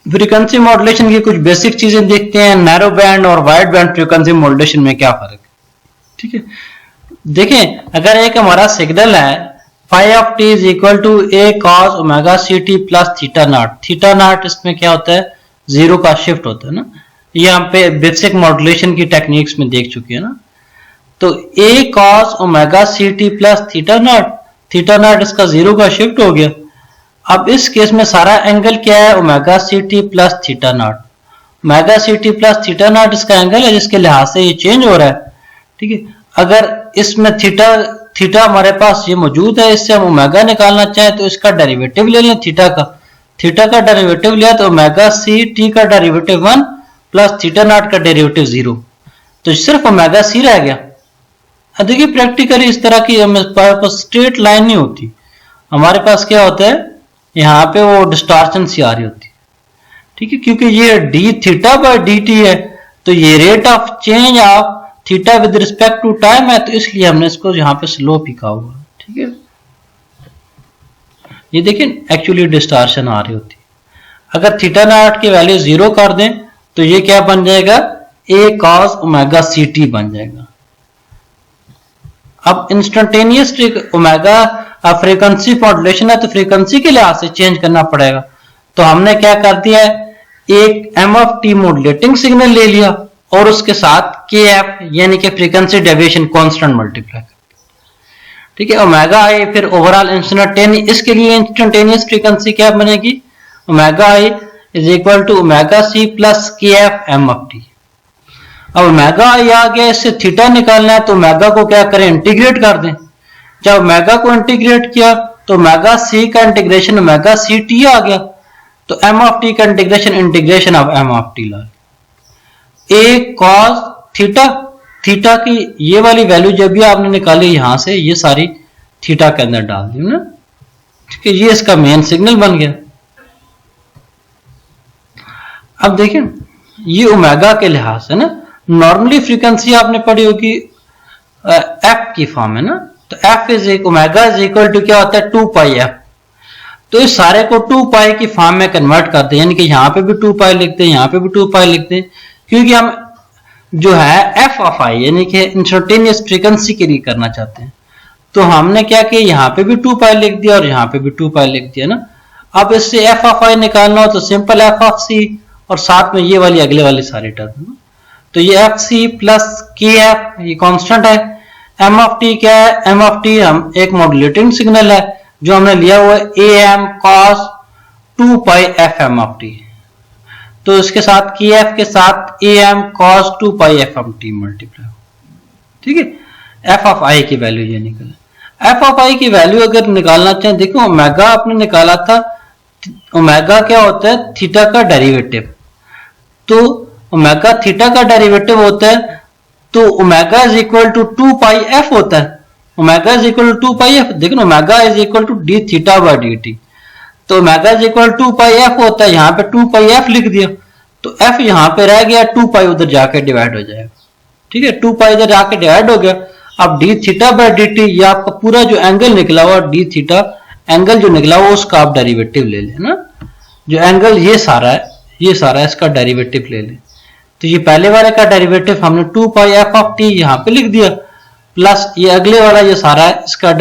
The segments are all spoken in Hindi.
फ्रीक्वेंसी मॉड्यूलेशन की कुछ बेसिक चीजें देखते हैं। नैरो बैंड और वाइड बैंड फ्रीक्वेंसी मॉड्यूलेशन में क्या फर्क है, ठीक है। देखें, अगर एक हमारा सिग्नल है phi of t is equal to a cos omega C T plus theta naught. Theta naught इसमें क्या होता है, जीरो का शिफ्ट होता है ना, ये हम पे बेसिक मॉड्यूलेशन की टेक्निक्स में देख चुके हैं ना। तो A cos omega C T plus theta naught इसका जीरो का शिफ्ट हो गया। अब इस केस में सारा एंगल क्या है, omega C T plus theta naught. Omega C T plus theta naught इसका एंगल है जिसके लिहाज से ये चेंज हो रहा है, ठीक है। अगर इसमें थीटा हमारे पास ये मौजूद है, इससे हम ओमेगा निकालना चाहें तो इसका डेरिवेटिव ले लें थीटा का डेरिवेटिव लिया तो ओमेगा सी टी का डेरिवेटिव 1 प्लस थीटा नॉट का डेरिवेटिव 0, तो सिर्फ ओमेगा सी रह गया। देखिए प्रैक्टिकली इस तरह की हमारे पास स्ट्रेट लाइन नहीं होती, हमारे पास क्या होता है, यहाँ पे वो डिस्टॉर्शन सी आ रही होती है, ठीक है, क्योंकि ये d theta by D t है, तो ये rate of change of theta with respect to time है, तो इसलिए हमने इसको यहाँ पे स्लोप लिखा हुआ है, ठीक है। ये देखिए एक्चुअली डिस्टॉर्शन आ रही होती है। अगर थीटा नॉट की वैल्यू 0 कर दें तो ये क्या बन जाएगा, ए कॉस ओमेगा सी टी बन जाएगा। अब इंस्टेंटेनियस ओमेगा फ्रीक्वेंसी मॉड्यूलेशन है तो फ्रीक्वेंसी के लिहाज से चेंज करना पड़ेगा। तो हमने क्या कर दिया है, एक m of t modulating signal ले लिया और उसके साथ के एफ यानी कि फ्रीक्वेंसी डेविएशन कांस्टेंट मल्टीप्लाई कर, ठीक है। ओमेगा आई फिर ओवरऑल इंस्टेंटेनियस, इसके लिए इंस्टेंटेनियस फ्रीक्वेंसी क्या बनेगी, omega i is equal to omega c plus k F M of t. अब ओमेगा आई आ गया, इससे थीटा निकालना है तो ओमेगा को क्या करें, इंटीग्रेट कर दें। जब ओमेगा को इंटीग्रेट किया तो ओमेगा सी का इंटीग्रेशन ओमेगा सी टी आ गया, तो एम ऑफ टी का integration of m of t ला ए कॉस थीटा की ये वाली वैल्यू जब भी आपने निकाली यहां से, ये सारी थीटा के अंदर डाल दी ना, ठीक है। ये इसका मेन सिग्नल बन गया। अब देखिए ये ओमेगा के लिहाज से ना, नॉर्मली फ्रीक्वेंसी आपने पढ़ी होगी एफ की फॉर्म है ना, तो f is omega is equal to क्या होता है 2 पाई एफ। तो इस सारे को 2 पाई की फॉर्म में कन्वर्ट करते हैं, यानी कि यहां पे भी 2 पाई लिखते हैं, यहां पे भी 2 पाई लिखते हैं, क्योंकि हम जो है एफ ऑफ आई यानी कि इंस्टेंटेनियस फ्रीक्वेंसी के लिए करना चाहते हैं। तो हमने क्या किया, यहाँ पे भी 2 पाई लिख दिया और यहाँ पे भी 2 पाई लिख दिया ना। अब इससे एफ ऑफ आई निकालना हो तो सिंपल एफ ऑफ सी और साथ में ये वाली अगले वाली सारी टर्म, तो ये F C plus k F ये कांस्टेंट है। एम ऑफ टी क्या है, एम ऑफ टी हम एक मॉड्यूलेटिंग सिग्नल है जो हमने लिया हुआ है a m cos 2 pi F M of t, तो इसके साथ के एफ के साथ a m cos 2 pi F m t multiply, ठीक है। एफ ऑफ आई की वैल्यू ये निकला। एफ ऑफ आई की वैल्यू अगर निकालना चाहें, देखो ओमेगा आपने निकाला था, ओमेगा क्या होता है, थीटा का डेरिवेटिव, तो ओमेगा थीटा का डेरिवेटिव होता है, तो omega is equal to 2 pi F होता है। Omega is equal to 2 pi F, देखो omega is equal to D theta by D T, तो omega is equal 2 pi F होता है, यहाँ पे 2 पाई एफ लिख दिया, तो एफ यहाँ पे रह गया, 2 पाई उधर जाके डिवाइड हो जाएगा, ठीक है। 2 पाई इधर जाके डिवाइड हो गया। अब D theta by D T, ये आपका पूरा जो एंगल निकला हुआ डी थीटा एंगल जो निकला हुआ उसका आप डेरिवेटिव ले लें ना, जो एंगल ये सारा है इसका डेरिवेटिव ले लें। तो ये पहले वाले का डेरिवेटिव हमने 2 पाई एफ ऑफ टी यहाँ पे लिख दिया, प्लस ये अगले वाला ये सारा है इसका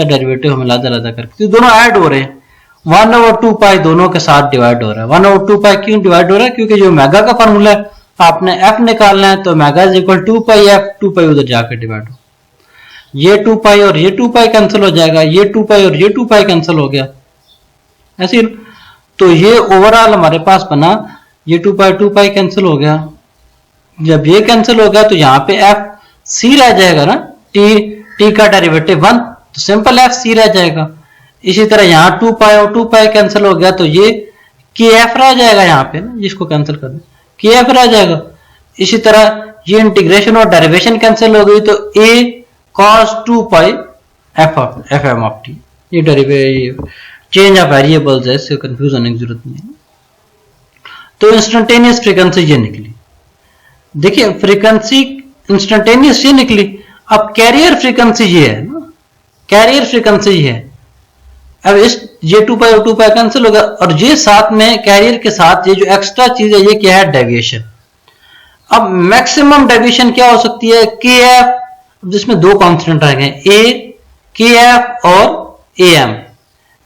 डेरिवेटिव हम अलग करके, तो दोनों ऐड हो रहे हैं, 1/2 पाई दोनों के साथ डिवाइड हो रहा है। 1/2 पाई क्यों डिवाइड हो रहा है, क्योंकि जो मेगा का फॉर्मूला है आपने एफ निकालना है, तो mega is equal 2 pi F, 2 पाई उधर जाकर डिवाइड हो, ये 2 पाई और ये 2 पाई कैंसिल हो जाएगा, ये 2 पाई और ये 2 पाई कैंसिल हो गया ऐसे। तो ये ओवरऑल हमारे पास बना, ये 2 पाई कैंसिल हो गया। जब ये कैंसिल हो गया तो यहाँ पे एफ सी रह जाएगा ना, टी का डेरिवेटिव 1, तो सिंपल एफ सी रह जाएगा। इसी तरह यहाँ 2 पाई और 2 पाई कैंसिल हो गया, तो ये के एफ रह जाएगा यहाँ पे ना, जिसको कैंसिल कर दे के एफ रह जाएगा। इसी तरह ये इंटीग्रेशन और डेरिवेशन कैंसिल हो गई, तो A cos 2 pi F M of T, ये डेरिवेटिव चेंज ऑफ वेरिएबल्स है, इससे कंफ्यूज होने की जरूरत नहीं है। तो इंस्टेंटेनियस फ्रीक्वेंसी ये निकली, देखिए फ्रीक्वेंसी इंस्टेंटेनियस ये निकली। अब कैरियर फ्रीक्वेंसी ये है ना, कैरियर फ्रीक्वेंसी ये है, अब इस ये 2 पाई और 2 पाई कैंसिल होगा, और ये साथ में कैरियर के साथ ये जो एक्स्ट्रा चीज है ये क्या है, डेविएशन। अब मैक्सिमम डेविएशन क्या हो सकती है, के एफ, जिसमें दो कांस्टेंट आ गए, ए के एफ और ए एम।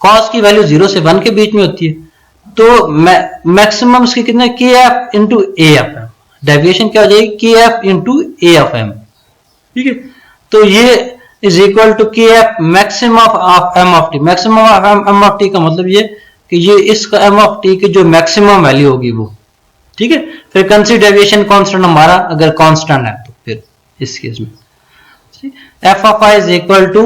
कॉस की वैल्यू 0 से 1 के बीच में होती है, तो मैक्सिमम इसके कितने, k F into a f m. Deviation क्या हो जाएगी, k F into a f m. ठीक है, तो ये इज इक्वल टू के f maximum of m of t. Maximum of m of t का मतलब ये कि ये इसका एम ऑफ टी की जो मैक्सिमम वैल्यू होगी वो। ठीक है, फ्रीक्वेंसी डेविएशन कांस्टेंट हमारा अगर कांस्टेंट है तो फिर इस केस में f of i is equal to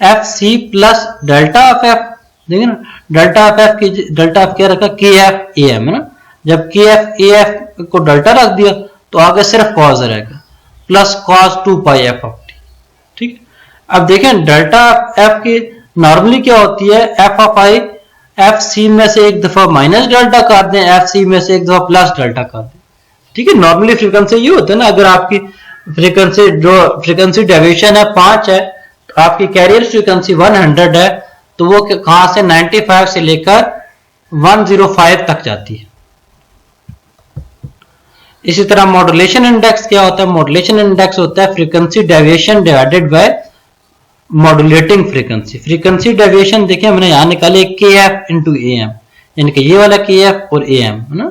f C plus delta of f. देखिए ना, डेल्टा ऑफ एफ की डेल्टा ऑफ क्या रखा, के एफ ए एम है ना। जब के एफ ए एफ को डेल्टा रख दिया तो आगे सिर्फ कॉस रहेगा, plus cos 2 pi F of T. ठीक है, अब देखें डेल्टा एफ की नॉर्मली क्या होती है, f of i f c में से एक दफा माइनस डेल्टा कर दें, एफ सी में से एक दफा प्लस डेल्टा कर दें। ठीक है, नॉर्मली फ्रीक्वेंसी ये होता है ना, अगर आपकी फ्रीक्वेंसी जो फ्रीक्वेंसी डेविएशन है 5 है, तो आपकी कैरियर फ्रीक्वेंसी 100 है, तो वो कहां से 95 से लेकर 105 तक जाती है। इसी तरह मॉड्यूलेशन इंडेक्स क्या होता है, मॉड्यूलेशन इंडेक्स होता है frequency deviation divided by modulating frequency. Frequency deviation देखिए हमने यहां निकाले के एफ इंटू ए एम, यानी कि ये वाला के एफ और ए एम है ना,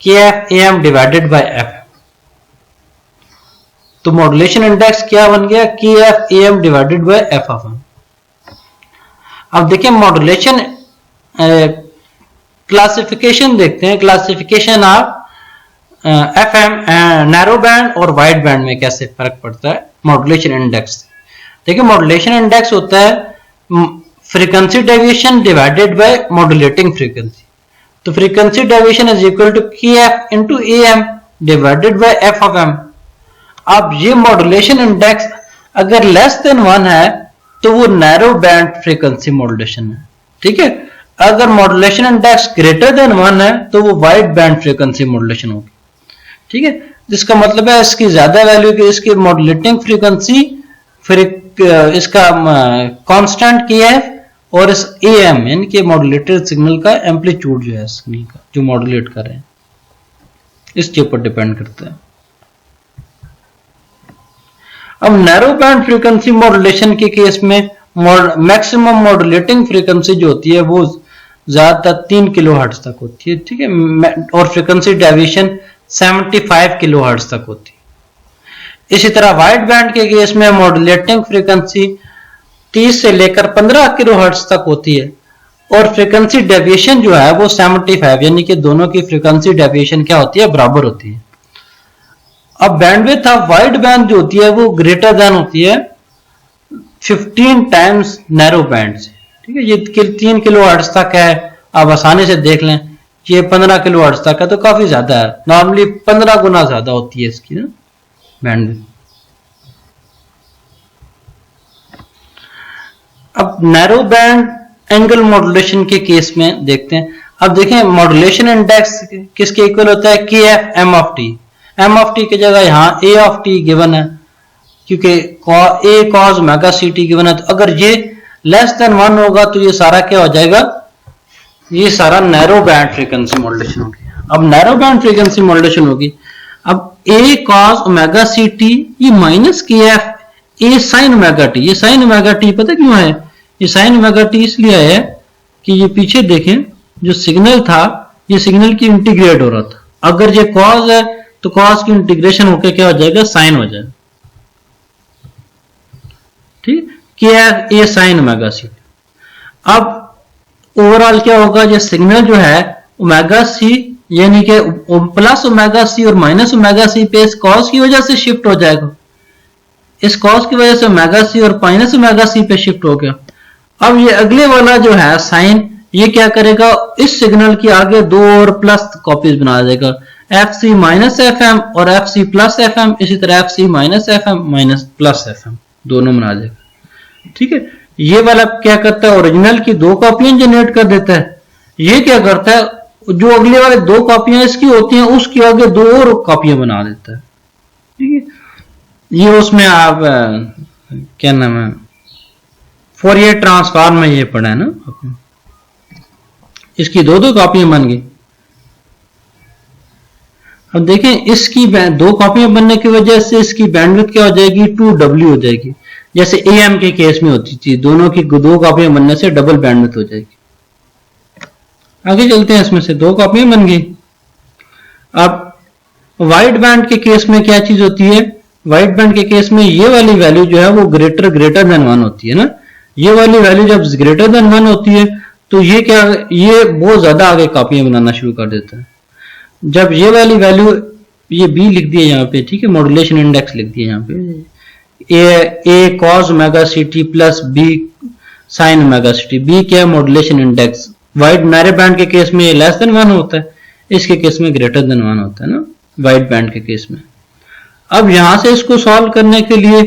k f a M divided by f. तो मॉड्यूलेशन इंडेक्स क्या बन गया, k f a M divided by F of M. अब देखिए मॉड्यूलेशन क्लासिफिकेशन देखते हैं, classification of f m narrow band और वाइड बैंड में कैसे फर्क पड़ता है मॉड्यूलेशन इंडेक्स से। देखिए मॉड्यूलेशन इंडेक्स होता है frequency deviation divided by modulating frequency. तो frequency deviation is equal to के F into A M divided by F of M. अब ये मॉड्यूलेशन इंडेक्स अगर लेस देन 1 है तो वो नैरो बैंड फ्रीक्वेंसी मॉड्यूलेशन है। ठीक है, अगर मॉड्यूलेशन इंडेक्स ग्रेटर देन 1 है तो वो वाइड बैंड फ्रीक्वेंसी मॉड्यूलेशन होगी। ठीक है, जिसका मतलब है इसकी ज्यादा वैल्यू की इसकी मॉड्यूलेटिंग फ्रीक्वेंसी फिर इसका कांस्टेंट किया है, और इस ए एम यानी कि मॉड्यूलेटेड सिग्नल का एम्पलीट्यूड जो है सिग्नल का जो मॉड्यूलेट कर रहे हैं इसके ऊपर डिपेंड करता है। अब नैरो बैंड फ्रीक्वेंसी मॉड्यूलेशन के केस में मैक्सिमम मॉड्यूलेटिंग फ्रीक्वेंसी जो होती है वो ज्यादातर 3 किलोहर्ट्ज तक होती है। ठीक है, और फ्रीक्वेंसी डेविएशन 75 किलोहर्ट्ज तक होती है। इसी तरह वाइड बैंड के केस में मॉड्यूलेटिंग फ्रीक्वेंसी 30 से लेकर 15 किलोहर्ट्ज तक होती है, और फ्रीक्वेंसी डेविएशन जो है वो 75, यानी कि दोनों की फ्रीक्वेंसी डेविएशन क्या होती है, बराबर होती है। अब बैंडविड्थ ऑफ वाइड बैंड जो होती है वो ग्रेटर देन होती है 15 टाइम्स नैरो बैंड से। ठीक है, ये 3 किलोहर्ट्ज तक है, आप आसानी से देख लें। ये 15 किलोहर्ट्ज तक है तो काफी ज्यादा है, नॉर्मली 15 गुना ज्यादा होती है इसकी ना बैंडविड्थ। अब नैरो बैंड एंगल मॉड्यूलेशन के केस में देखते हैं। अब देखें मॉड्यूलेशन इंडेक्स किसके इक्वल होता है, K F M of T. M of T की जगह यहाँ ए ऑफ टी गिवन है, क्योंकि A cos omega C T given है। तो अगर ये लेस देन 1 होगा तो ये सारा क्या हो जाएगा, ये सारा नैरो बैंड फ्रीक्वेंसी मॉड्यूलेशन होगी। अब नैरो बैंड फ्रीक्वेंसी मॉड्यूलेशन होगी। अब ए कॉस ओमेगा सी टी ये माइनस के f a sine omega T. ये साइन ओमेगा टी पता क्यों है, ये साइन ओमेगा टी इसलिए है कि ये पीछे देखें जो सिग्नल था ये सिग्नल की इंटीग्रेट हो रहा था। अगर ये कॉस है तो कॉस की इंटीग्रेशन होकर क्या हो जाएगा, साइन हो जाएगा। ठीक, k f a sine omega सी। अब ओवरऑल क्या होगा, ये सिग्नल जो है ओमेगा सी यानी कि प्लस ओमेगा सी और माइनस ओमेगा सी पे इस कॉस की वजह से शिफ्ट हो जाएगा। इस कॉस की वजह से ओमेगा सी और माइनस ओमेगा सी पे शिफ्ट हो गया। अब ये अगले वाला जो है साइन, ये क्या करेगा, इस सिग्नल की आगे 2 और प्लस कॉपीज बना देगा, F C minus F M और एफ सी प्लस एफ एम। इसी तरह एफ सी minus F M minus plus F M दोनों बना देगा। ठीक है, ये वाला क्या करता है, ओरिजिनल की 2 कॉपियां जनरेट कर देता है। ये क्या करता है, जो अगले वाले 2 कॉपियां इसकी होती हैं उसकी आगे 2 और कॉपियां बना देता है। ठीक है, ये उसमें आप क्या नाम है, फोरियर ट्रांसफॉर्म में ये पढ़ा है ना आपने। इसकी दो दो कॉपियां बन गई। अब देखें इसकी दो कॉपियां बनने की वजह से इसकी बैंडविड्थ क्या हो जाएगी, 2W हो जाएगी, जैसे AM के केस में होती थी, दोनों की दो कॉपियां बनने से डबल बैंडविड्थ हो जाएगी। आगे चलते हैं, इसमें से दो कॉपियां बन गई। अब वाइड बैंड के केस में क्या चीज होती है, वाइड बैंड के केस में ये वाली वैल्यू जो है वो ग्रेटर देन 1 होती है ना। ये वाली वैल्यू जब ग्रेटर देन 1 होती है तो ये क्या, ये बहुत ज्यादा आगे कॉपियां बनाना शुरू कर देता है। जब ये वाली वैल्यू, ये बी लिख दिया यहाँ पे, ठीक है, मॉड्यूलेशन इंडेक्स लिख दिया यहाँ पे, A cos omega C T plus B sine omega C T. B क्या है, modulation index. Wide narrow band के केस में लेस देन 1 होता है, इसके केस में ग्रेटर देन 1 होता है ना, वाइड बैंड के केस में। अब यहां से इसको सॉल्व करने के लिए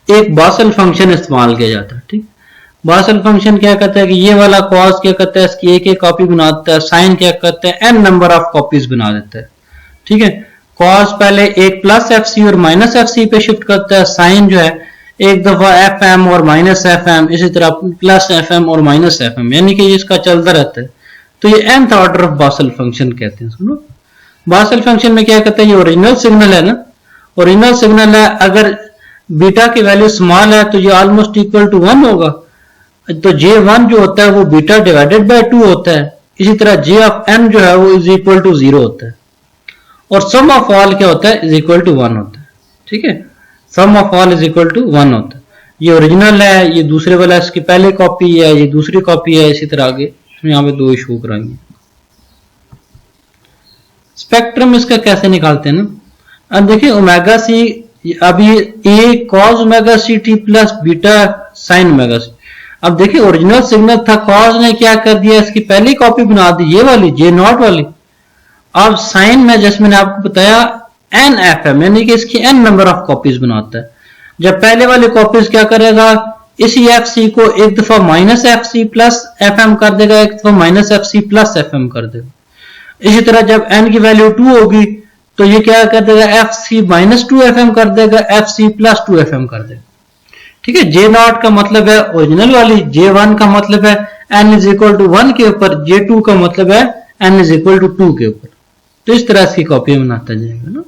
एक बासल फंक्शन इस्तेमाल किया जाता है, ठीक। बासल फंक्शन क्या कहता है कि ये वाला कॉस क्या कहता है, इसकी एक कॉपी बना देता है, साइन क्या कहता है, n नंबर ऑफ कॉपीज बना देता है, ठीक है। कॉस पहले एक प्लस एफ सी और माइनस एफ सी पे शिफ्ट करता है, साइन जो है एक दफा एफ एम और माइनस एफ एम, इसी तरह प्लस एफ एम और माइनस एफ एम, यानी कि इसका चलता रहता है। तो ये nth order of basal function कहते हैं। सुनो, बासल फंक्शन में क्या कहता है, ये ओरिजिनल सिग्नल है ना, ओरिजिनल सिग्नल है, अगर बीटा की वैल्यू स्मॉल है तो ये ऑलमोस्ट इक्वल टू 1 होगा, तो J1 जो होता है वो बीटा डिवाइडेड बाय 2 होता है। इसी तरह J ऑफ n जो है वो इज इक्वल टू 0 होता है, और सम ऑफ ऑल क्या होता है, इज इक्वल टू 1 होता है, ठीक है। Sum of all is equal to 1 होता है। ये ओरिजिनल है, ये दूसरे वाला इसकी पहले कॉपी है, ये दूसरी कॉपी है, इसी तरह आगे यहाँ पे दो शो कराएंगे। स्पेक्ट्रम इसका कैसे निकालते हैं ना, अब देखिए ओमेगा सी, अब ये A cos omega C T plus beta sine omega सी। अब देखिए ओरिजिनल सिग्नल था, कॉस ने क्या कर दिया, इसकी पहली कॉपी बना दी, ये वाली J0 वाली। अब साइन में जैसे मैंने आपको बताया एन एफ एम, यानी कि इसकी n नंबर ऑफ कॉपीज बनाता है। जब पहले वाली कॉपीज क्या करेगा, इसी एफ सी को एक दफा माइनस एफ सी प्लस एफ एम कर देगा, एक दफा माइनस एफ सी प्लस एफ एम कर देगा। इसी तरह जब n की वैल्यू 2 होगी तो ये क्या कर देगा, F C minus 2 f M कर देगा, F C plus 2 f M कर देगा, ठीक है। J0 का मतलब है ओरिजिनल वाली, J1 का मतलब है n इज इक्वल टू 1 के ऊपर, J2 का मतलब है n इज इक्वल टू 2 के ऊपर। तो इस तरह की कॉपी बनाता जाएगा ना।